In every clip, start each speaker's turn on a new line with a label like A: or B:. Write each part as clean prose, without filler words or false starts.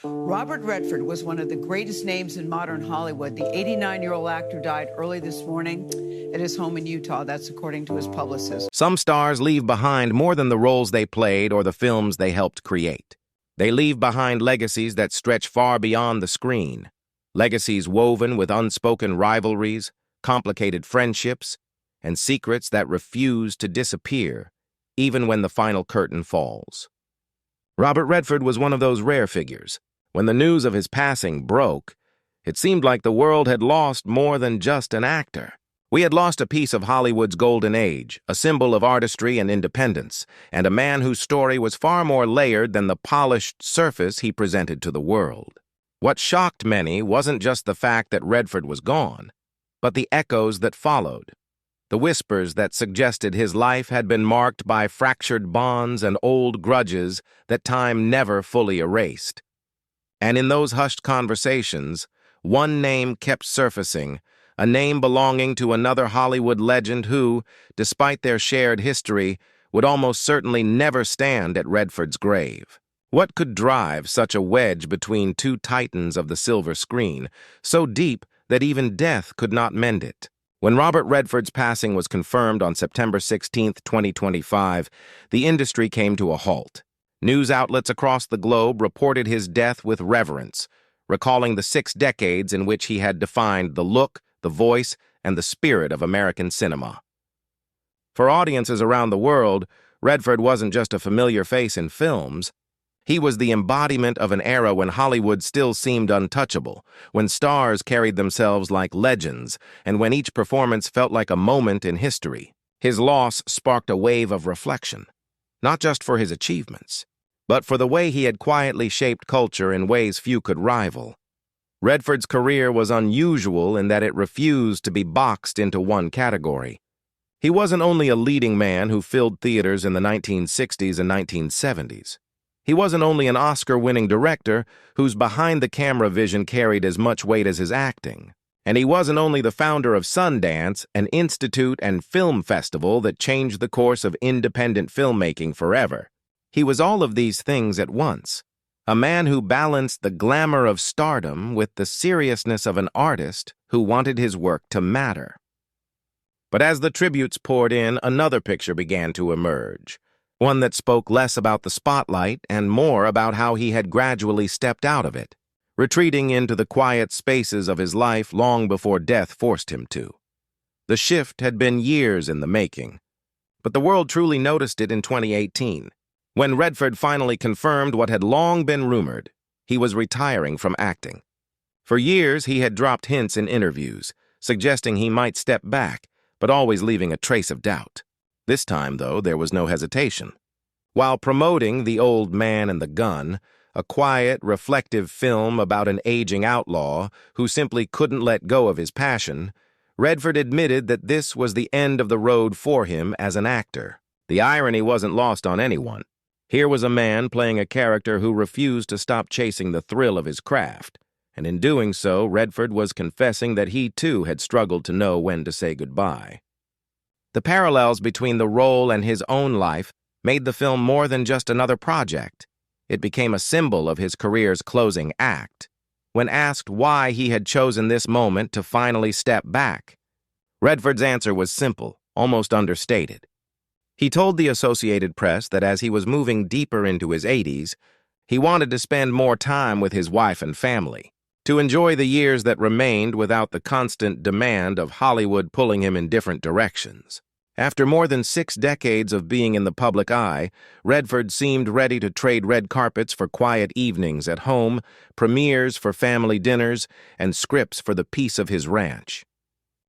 A: Robert Redford was one of the greatest names in modern Hollywood. The 89-year-old actor died early this morning at his home in Utah. That's according to his publicist.
B: Some stars leave behind more than the roles they played or the films they helped create. They leave behind legacies that stretch far beyond the screen. Legacies woven with unspoken rivalries, complicated friendships, and secrets that refuse to disappear, even when the final curtain falls. Robert Redford was one of those rare figures. When the news of his passing broke, it seemed like the world had lost more than just an actor. We had lost a piece of Hollywood's golden age, a symbol of artistry and independence, and a man whose story was far more layered than the polished surface he presented to the world. What shocked many wasn't just the fact that Redford was gone, but the echoes that followed. The whispers that suggested his life had been marked by fractured bonds and old grudges that time never fully erased. And in those hushed conversations, one name kept surfacing, a name belonging to another Hollywood legend who, despite their shared history, would almost certainly never stand at Redford's grave. What could drive such a wedge between two titans of the silver screen, so deep that even death could not mend it? When Robert Redford's passing was confirmed on September 16, 2025, the industry came to a halt. News outlets across the globe reported his death with reverence, recalling the 6 decades in which he had defined the look, the voice, and the spirit of American cinema. For audiences around the world, Redford wasn't just a familiar face in films. He was the embodiment of an era when Hollywood still seemed untouchable, when stars carried themselves like legends, and when each performance felt like a moment in history. His loss sparked a wave of reflection, not just for his achievements, but for the way he had quietly shaped culture in ways few could rival. Redford's career was unusual in that it refused to be boxed into one category. He wasn't only a leading man who filled theaters in the 1960s and 1970s. He wasn't only an Oscar-winning director whose behind-the-camera vision carried as much weight as his acting. And he wasn't only the founder of Sundance, an institute and film festival that changed the course of independent filmmaking forever. He was all of these things at once, a man who balanced the glamour of stardom with the seriousness of an artist who wanted his work to matter. But as the tributes poured in, another picture began to emerge, one that spoke less about the spotlight and more about how he had gradually stepped out of it, retreating into the quiet spaces of his life long before death forced him to. The shift had been years in the making, but the world truly noticed it in 2018. When Redford finally confirmed what had long been rumored, he was retiring from acting. For years, he had dropped hints in interviews, suggesting he might step back, but always leaving a trace of doubt. This time, though, there was no hesitation. While promoting The Old Man and the Gun, a quiet, reflective film about an aging outlaw who simply couldn't let go of his passion, Redford admitted that this was the end of the road for him as an actor. The irony wasn't lost on anyone. Here was a man playing a character who refused to stop chasing the thrill of his craft, and in doing so, Redford was confessing that he too had struggled to know when to say goodbye. The parallels between the role and his own life made the film more than just another project. It became a symbol of his career's closing act. When asked why he had chosen this moment to finally step back, Redford's answer was simple, almost understated. He told the Associated Press that as he was moving deeper into his 80s, he wanted to spend more time with his wife and family, to enjoy the years that remained without the constant demand of Hollywood pulling him in different directions. After more than 6 decades of being in the public eye, Redford seemed ready to trade red carpets for quiet evenings at home, premieres for family dinners, and scripts for the peace of his ranch.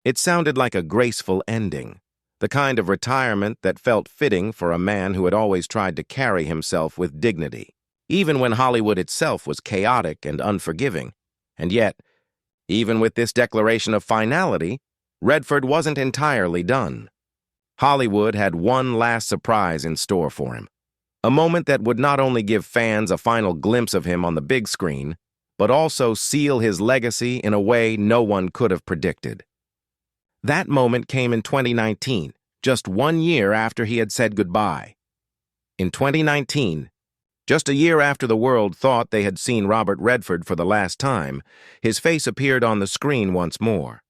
B: It sounded like a graceful ending, the kind of retirement that felt fitting for a man who had always tried to carry himself with dignity, even when Hollywood itself was chaotic and unforgiving. And yet, even with this declaration of finality, Redford wasn't entirely done. Hollywood had one last surprise in store for him, a moment that would not only give fans a final glimpse of him on the big screen, but also seal his legacy in a way no one could have predicted. That moment came in 2019, just 1 year after he had said goodbye. In 2019, Just a year after the world thought they had seen Robert Redford for the last time, his face appeared on the screen once more.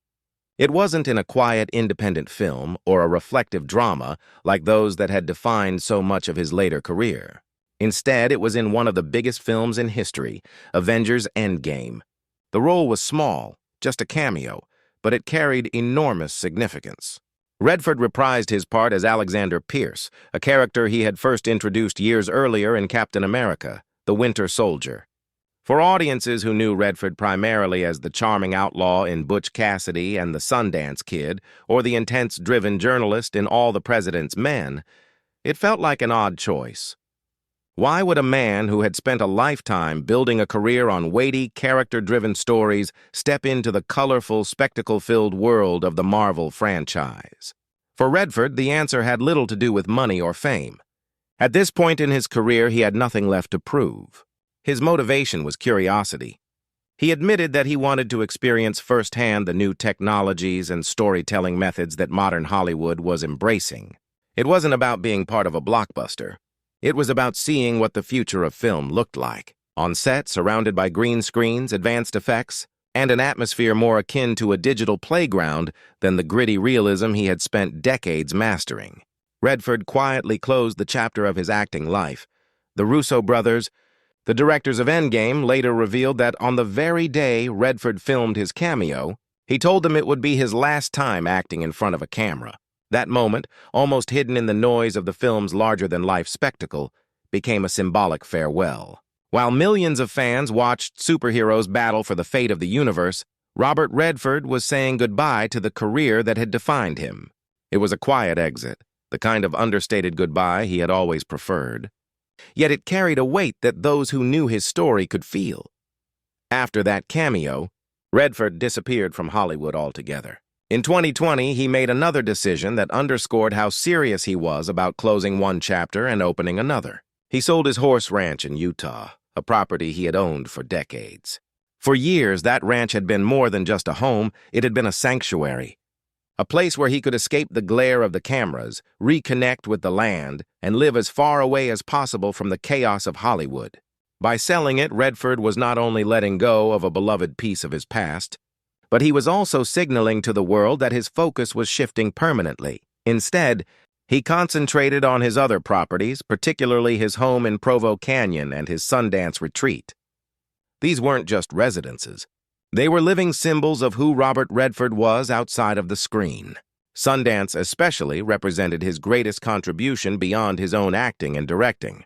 B: It wasn't in a quiet, independent film or a reflective drama like those that had defined so much of his later career. Instead, it was in one of the biggest films in history, Avengers Endgame. The role was small, just a cameo, but it carried enormous significance. Redford reprised his part as Alexander Pierce, a character he had first introduced years earlier in Captain America, the Winter Soldier. For audiences who knew Redford primarily as the charming outlaw in Butch Cassidy and the Sundance Kid, or the intense, driven journalist in All the President's Men, it felt like an odd choice. Why would a man who had spent a lifetime building a career on weighty, character-driven stories step into the colorful, spectacle-filled world of the Marvel franchise? For Redford, the answer had little to do with money or fame. At this point in his career, he had nothing left to prove. His motivation was curiosity. He admitted that he wanted to experience firsthand the new technologies and storytelling methods that modern Hollywood was embracing. It wasn't about being part of a blockbuster. It was about seeing what the future of film looked like, on set surrounded by green screens, advanced effects, and an atmosphere more akin to a digital playground than the gritty realism he had spent decades mastering. Redford quietly closed the chapter of his acting life. The Russo brothers, the directors of Endgame, later revealed that on the very day Redford filmed his cameo, he told them it would be his last time acting in front of a camera. That moment, almost hidden in the noise of the film's larger-than-life spectacle, became a symbolic farewell. While millions of fans watched superheroes battle for the fate of the universe, Robert Redford was saying goodbye to the career that had defined him. It was a quiet exit, the kind of understated goodbye he had always preferred. Yet it carried a weight that those who knew his story could feel. After that cameo, Redford disappeared from Hollywood altogether. In 2020, he made another decision that underscored how serious he was about closing one chapter and opening another. He sold his horse ranch in Utah, a property he had owned for decades. For years, that ranch had been more than just a home, it had been a sanctuary. A place where he could escape the glare of the cameras, reconnect with the land, and live as far away as possible from the chaos of Hollywood. By selling it, Redford was not only letting go of a beloved piece of his past, but he was also signaling to the world that his focus was shifting permanently. Instead, he concentrated on his other properties, particularly his home in Provo Canyon and his Sundance retreat. These weren't just residences. They were living symbols of who Robert Redford was outside of the screen. Sundance especially represented his greatest contribution beyond his own acting and directing.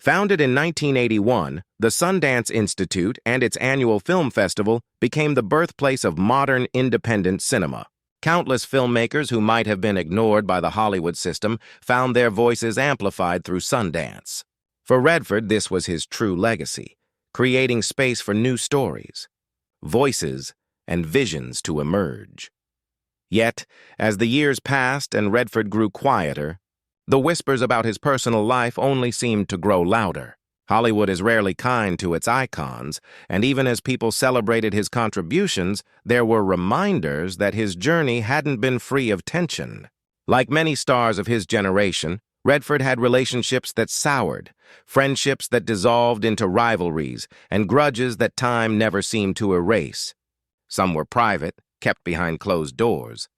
B: Founded in 1981, the Sundance Institute and its annual film festival became the birthplace of modern independent cinema. Countless filmmakers who might have been ignored by the Hollywood system found their voices amplified through Sundance. For Redford, this was his true legacy, creating space for new stories, voices, and visions to emerge. Yet, as the years passed and Redford grew quieter, the whispers about his personal life only seemed to grow louder. Hollywood is rarely kind to its icons, and even as people celebrated his contributions, there were reminders that his journey hadn't been free of tension. Like many stars of his generation, Redford had relationships that soured, friendships that dissolved into rivalries, and grudges that time never seemed to erase. Some were private, kept behind closed doors.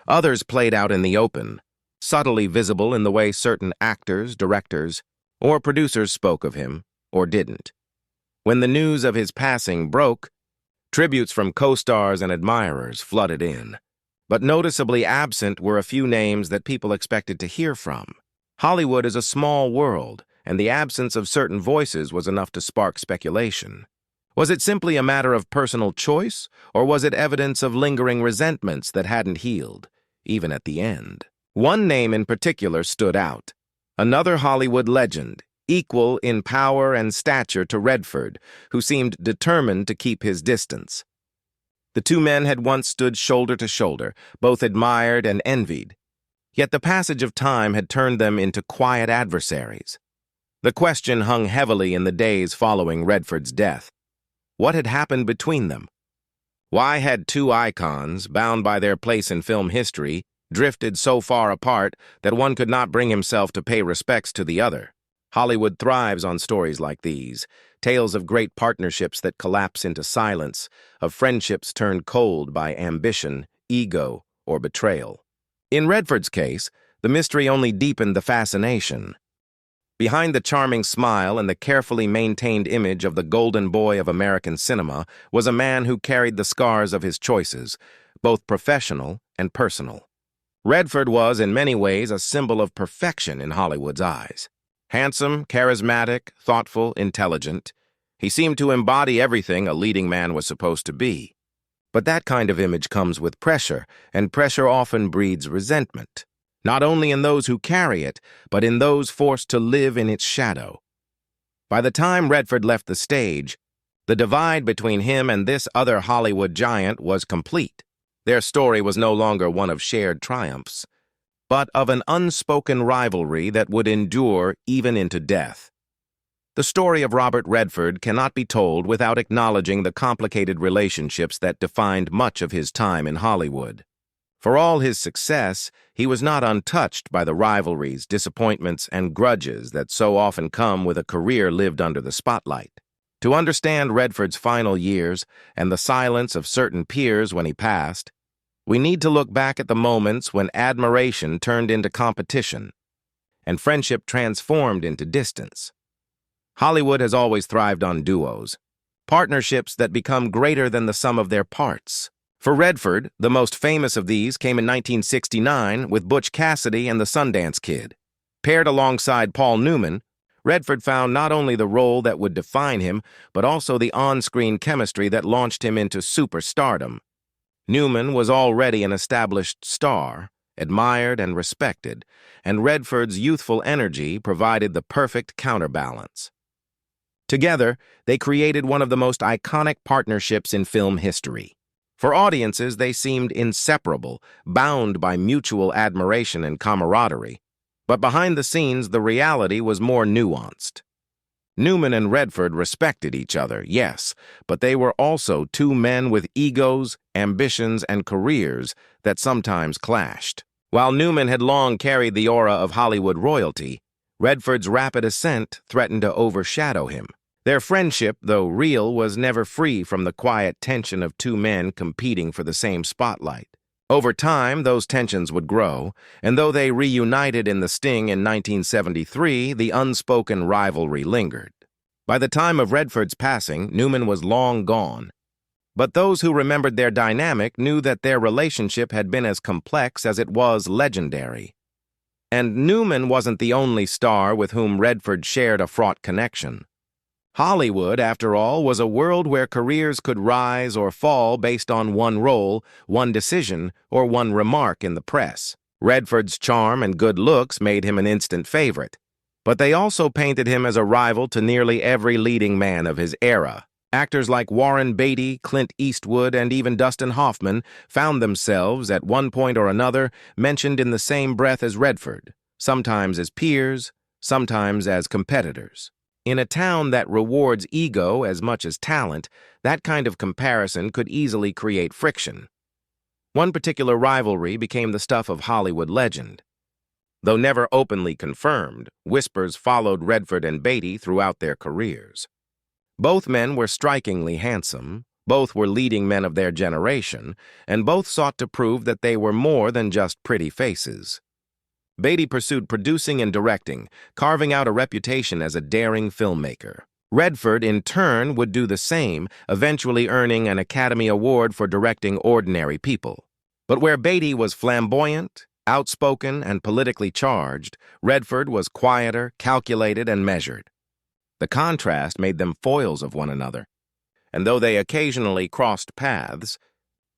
B: Others played out in the open, subtly visible in the way certain actors, directors, or producers spoke of him, or didn't. When the news of his passing broke, tributes from co-stars and admirers flooded in. But noticeably absent were a few names that people expected to hear from. Hollywood is a small world, and the absence of certain voices was enough to spark speculation. Was it simply a matter of personal choice, or was it evidence of lingering resentments that hadn't healed, even at the end? One name in particular stood out. Another Hollywood legend, equal in power and stature to Redford, who seemed determined to keep his distance. The two men had once stood shoulder to shoulder, both admired and envied. Yet the passage of time had turned them into quiet adversaries. The question hung heavily in the days following Redford's death. What had happened between them? Why had two icons, bound by their place in film history, drifted so far apart that one could not bring himself to pay respects to the other? Hollywood thrives on stories like these, tales of great partnerships that collapse into silence, of friendships turned cold by ambition, ego, or betrayal. In Redford's case, the mystery only deepened the fascination. Behind the charming smile and the carefully maintained image of the golden boy of American cinema was a man who carried the scars of his choices, both professional and personal. Redford was, in many ways, a symbol of perfection in Hollywood's eyes. Handsome, charismatic, thoughtful, intelligent, he seemed to embody everything a leading man was supposed to be. But that kind of image comes with pressure, and pressure often breeds resentment, not only in those who carry it, but in those forced to live in its shadow. By the time Redford left the stage, the divide between him and this other Hollywood giant was complete. Their story was no longer one of shared triumphs, but of an unspoken rivalry that would endure even into death. The story of Robert Redford cannot be told without acknowledging the complicated relationships that defined much of his time in Hollywood. For all his success, he was not untouched by the rivalries, disappointments, and grudges that so often come with a career lived under the spotlight. To understand Redford's final years and the silence of certain peers when he passed, we need to look back at the moments when admiration turned into competition and friendship transformed into distance. Hollywood has always thrived on duos, partnerships that become greater than the sum of their parts. For Redford, the most famous of these came in 1969 with Butch Cassidy and the Sundance Kid. Paired alongside Paul Newman, Redford found not only the role that would define him, but also the on-screen chemistry that launched him into superstardom. Newman was already an established star, admired and respected, and Redford's youthful energy provided the perfect counterbalance. Together, they created one of the most iconic partnerships in film history. For audiences, they seemed inseparable, bound by mutual admiration and camaraderie. But behind the scenes, the reality was more nuanced. Newman and Redford respected each other, yes, but they were also two men with egos, ambitions, and careers that sometimes clashed. While Newman had long carried the aura of Hollywood royalty, Redford's rapid ascent threatened to overshadow him. Their friendship, though real, was never free from the quiet tension of two men competing for the same spotlight. Over time, those tensions would grow, and though they reunited in The Sting in 1973, the unspoken rivalry lingered. By the time of Redford's passing, Newman was long gone. But those who remembered their dynamic knew that their relationship had been as complex as it was legendary. And Newman wasn't the only star with whom Redford shared a fraught connection. Hollywood, after all, was a world where careers could rise or fall based on one role, one decision, or one remark in the press. Redford's charm and good looks made him an instant favorite, but they also painted him as a rival to nearly every leading man of his era. Actors like Warren Beatty, Clint Eastwood, and even Dustin Hoffman found themselves, at one point or another, mentioned in the same breath as Redford, sometimes as peers, sometimes as competitors. In a town that rewards ego as much as talent, that kind of comparison could easily create friction. One particular rivalry became the stuff of Hollywood legend. Though never openly confirmed, whispers followed Redford and Beatty throughout their careers. Both men were strikingly handsome, both were leading men of their generation, and both sought to prove that they were more than just pretty faces. Beatty pursued producing and directing, carving out a reputation as a daring filmmaker. Redford, in turn, would do the same, eventually earning an Academy Award for directing Ordinary People. But where Beatty was flamboyant, outspoken, and politically charged, Redford was quieter, calculated, and measured. The contrast made them foils of one another, and though they occasionally crossed paths,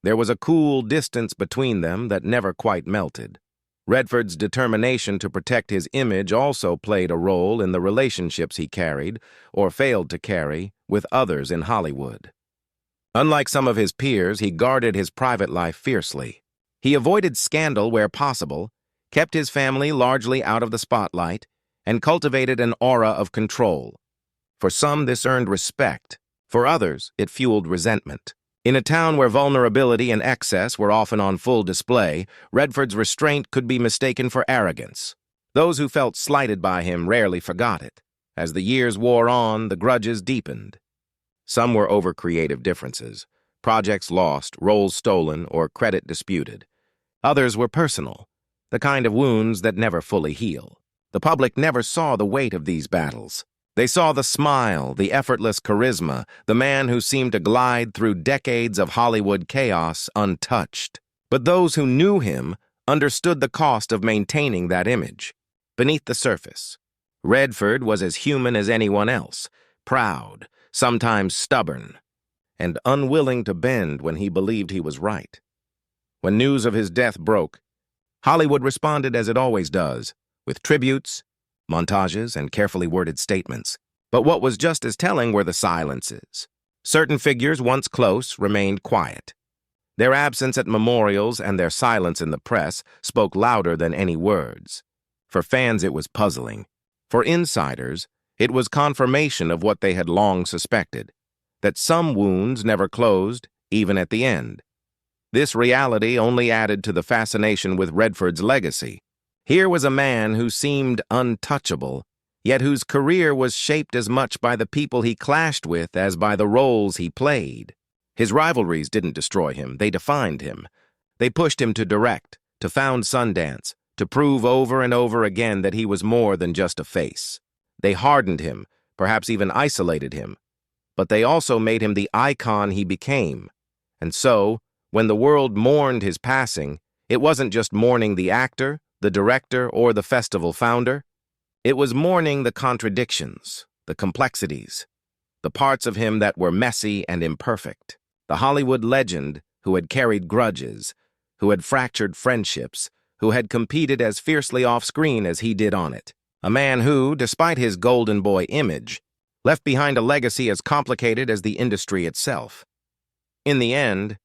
B: there was a cool distance between them that never quite melted. Redford's determination to protect his image also played a role in the relationships he carried, or failed to carry, with others in Hollywood. Unlike some of his peers, he guarded his private life fiercely. He avoided scandal where possible, kept his family largely out of the spotlight, and cultivated an aura of control. For some, this earned respect. For others, it fueled resentment. In a town where vulnerability and excess were often on full display, Redford's restraint could be mistaken for arrogance. Those who felt slighted by him rarely forgot it. As the years wore on, the grudges deepened. Some were over creative differences, projects lost, roles stolen, or credit disputed. Others were personal, the kind of wounds that never fully heal. The public never saw the weight of these battles. They saw the smile, the effortless charisma, the man who seemed to glide through decades of Hollywood chaos untouched. But those who knew him understood the cost of maintaining that image. Beneath the surface, Redford was as human as anyone else, proud, sometimes stubborn, and unwilling to bend when he believed he was right. When news of his death broke, Hollywood responded as it always does, with tributes, montages, and carefully worded statements. But what was just as telling were the silences. Certain figures, once close, remained quiet. Their absence at memorials and their silence in the press spoke louder than any words. For fans, it was puzzling. For insiders, it was confirmation of what they had long suspected, that some wounds never closed, even at the end. This reality only added to the fascination with Redford's legacy. Here was a man who seemed untouchable, yet whose career was shaped as much by the people he clashed with as by the roles he played. His rivalries didn't destroy him, they defined him. They pushed him to direct, to found Sundance, to prove over and over again that he was more than just a face. They hardened him, perhaps even isolated him. But they also made him the icon he became. And so, when the world mourned his passing, it wasn't just mourning the actor, the director, or the festival founder. It was mourning the contradictions, the complexities, the parts of him that were messy and imperfect. The Hollywood legend who had carried grudges, who had fractured friendships, who had competed as fiercely off-screen as he did on it. A man who, despite his golden boy image, left behind a legacy as complicated as the industry itself. In the end,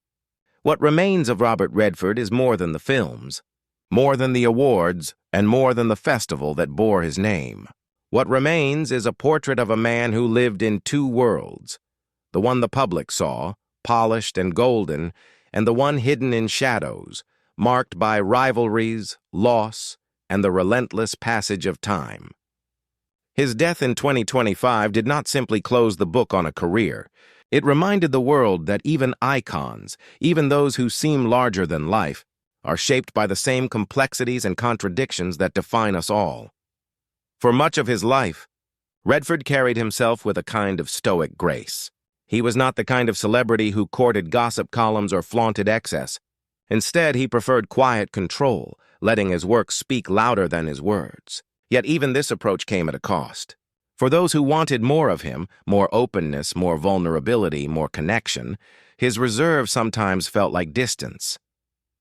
B: what remains of Robert Redford is more than the films, more than the awards, and more than the festival that bore his name. What remains is a portrait of a man who lived in two worlds, the one the public saw, polished and golden, and the one hidden in shadows, marked by rivalries, loss, and the relentless passage of time. His death in 2025 did not simply close the book on a career. It reminded the world that even icons, even those who seem larger than life, are shaped by the same complexities and contradictions that define us all. For much of his life, Redford carried himself with a kind of stoic grace. He was not the kind of celebrity who courted gossip columns or flaunted excess. Instead, he preferred quiet control, letting his work speak louder than his words. Yet even this approach came at a cost. For those who wanted more of him, more openness, more vulnerability, more connection, his reserve sometimes felt like distance.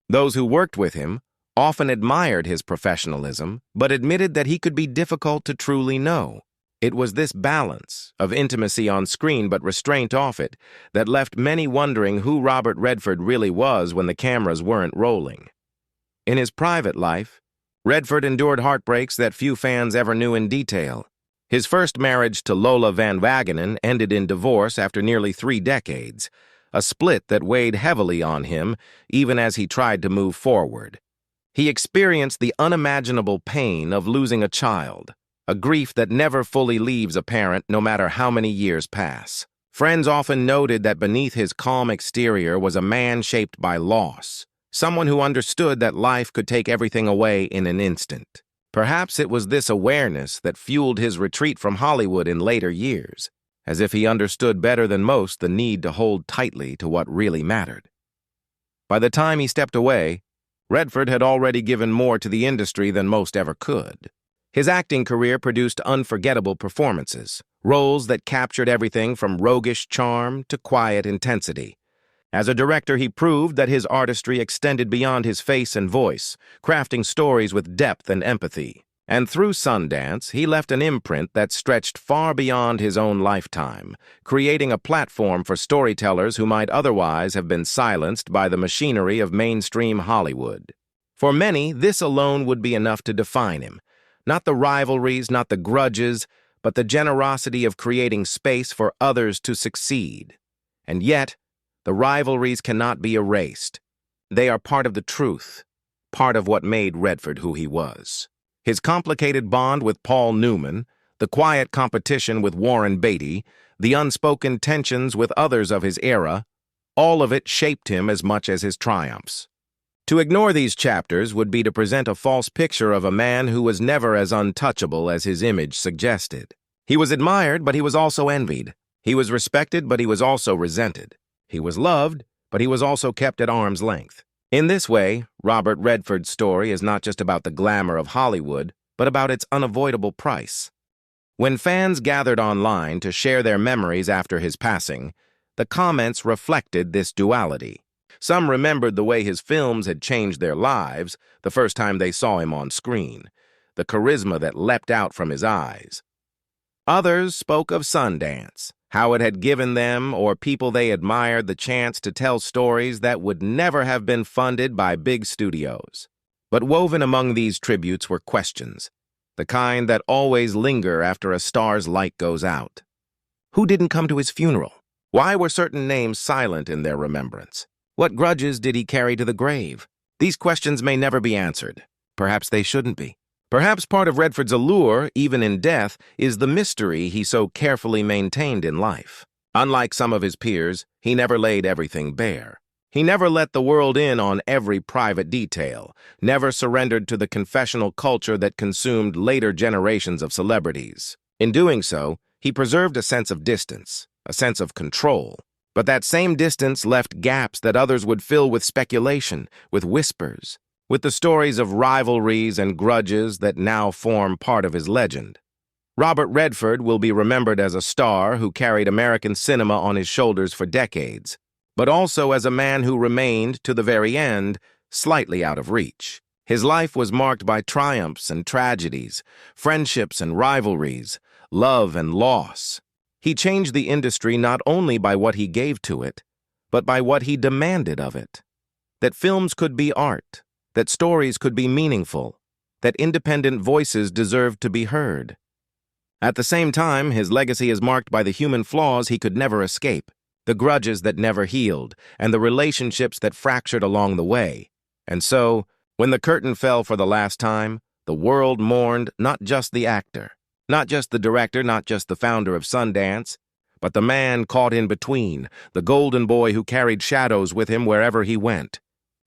B: Those who worked with him often admired his professionalism, but admitted that he could be difficult to truly know. It was this balance of intimacy on screen but restraint off it that left many wondering who Robert Redford really was when the cameras weren't rolling. In his private life, Redford endured heartbreaks that few fans ever knew in detail. His first marriage to Lola Van Wagenen ended in divorce after nearly 3 decades, a split that weighed heavily on him even as he tried to move forward. He experienced the unimaginable pain of losing a child, a grief that never fully leaves a parent no matter how many years pass. Friends often noted that beneath his calm exterior was a man shaped by loss, someone who understood that life could take everything away in an instant. Perhaps it was this awareness that fueled his retreat from Hollywood in later years, as if he understood better than most the need to hold tightly to what really mattered. By the time he stepped away, Redford had already given more to the industry than most ever could. His acting career produced unforgettable performances, roles that captured everything from roguish charm to quiet intensity. As a director, he proved that his artistry extended beyond his face and voice, crafting stories with depth and empathy. And through Sundance, he left an imprint that stretched far beyond his own lifetime, creating a platform for storytellers who might otherwise have been silenced by the machinery of mainstream Hollywood. For many, this alone would be enough to define him. Not the rivalries, not the grudges, but the generosity of creating space for others to succeed. And yet, the rivalries cannot be erased. They are part of the truth, part of what made Redford who he was. His complicated bond with Paul Newman, the quiet competition with Warren Beatty, the unspoken tensions with others of his era, all of it shaped him as much as his triumphs. To ignore these chapters would be to present a false picture of a man who was never as untouchable as his image suggested. He was admired, but he was also envied. He was respected, but he was also resented. He was loved, but he was also kept at arm's length. In this way, Robert Redford's story is not just about the glamour of Hollywood, but about its unavoidable price. When fans gathered online to share their memories after his passing, the comments reflected this duality. Some remembered the way his films had changed their lives the first time they saw him on screen, the charisma that leapt out from his eyes. Others spoke of Sundance, how it had given them or people they admired the chance to tell stories that would never have been funded by big studios. But woven among these tributes were questions, the kind that always linger after a star's light goes out. Who didn't come to his funeral? Why were certain names silent in their remembrance? What grudges did he carry to the grave? These questions may never be answered. Perhaps they shouldn't be. Perhaps part of Redford's allure, even in death, is the mystery he so carefully maintained in life. Unlike some of his peers, he never laid everything bare. He never let the world in on every private detail, never surrendered to the confessional culture that consumed later generations of celebrities. In doing so, he preserved a sense of distance, a sense of control. But that same distance left gaps that others would fill with speculation, with whispers, with the stories of rivalries and grudges that now form part of his legend. Robert Redford will be remembered as a star who carried American cinema on his shoulders for decades, but also as a man who remained, to the very end, slightly out of reach. His life was marked by triumphs and tragedies, friendships and rivalries, love and loss. He changed the industry not only by what he gave to it, but by what he demanded of it. That films could be art, that stories could be meaningful, that independent voices deserved to be heard. At the same time, his legacy is marked by the human flaws he could never escape, the grudges that never healed, and the relationships that fractured along the way. And so, when the curtain fell for the last time, the world mourned not just the actor, not just the director, not just the founder of Sundance, but the man caught in between, the golden boy who carried shadows with him wherever he went.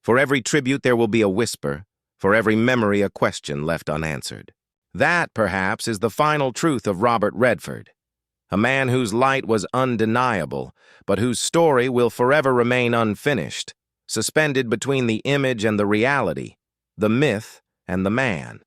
B: For every tribute there will be a whisper, for every memory a question left unanswered. That, perhaps, is the final truth of Robert Redford, a man whose light was undeniable, but whose story will forever remain unfinished, suspended between the image and the reality, the myth and the man.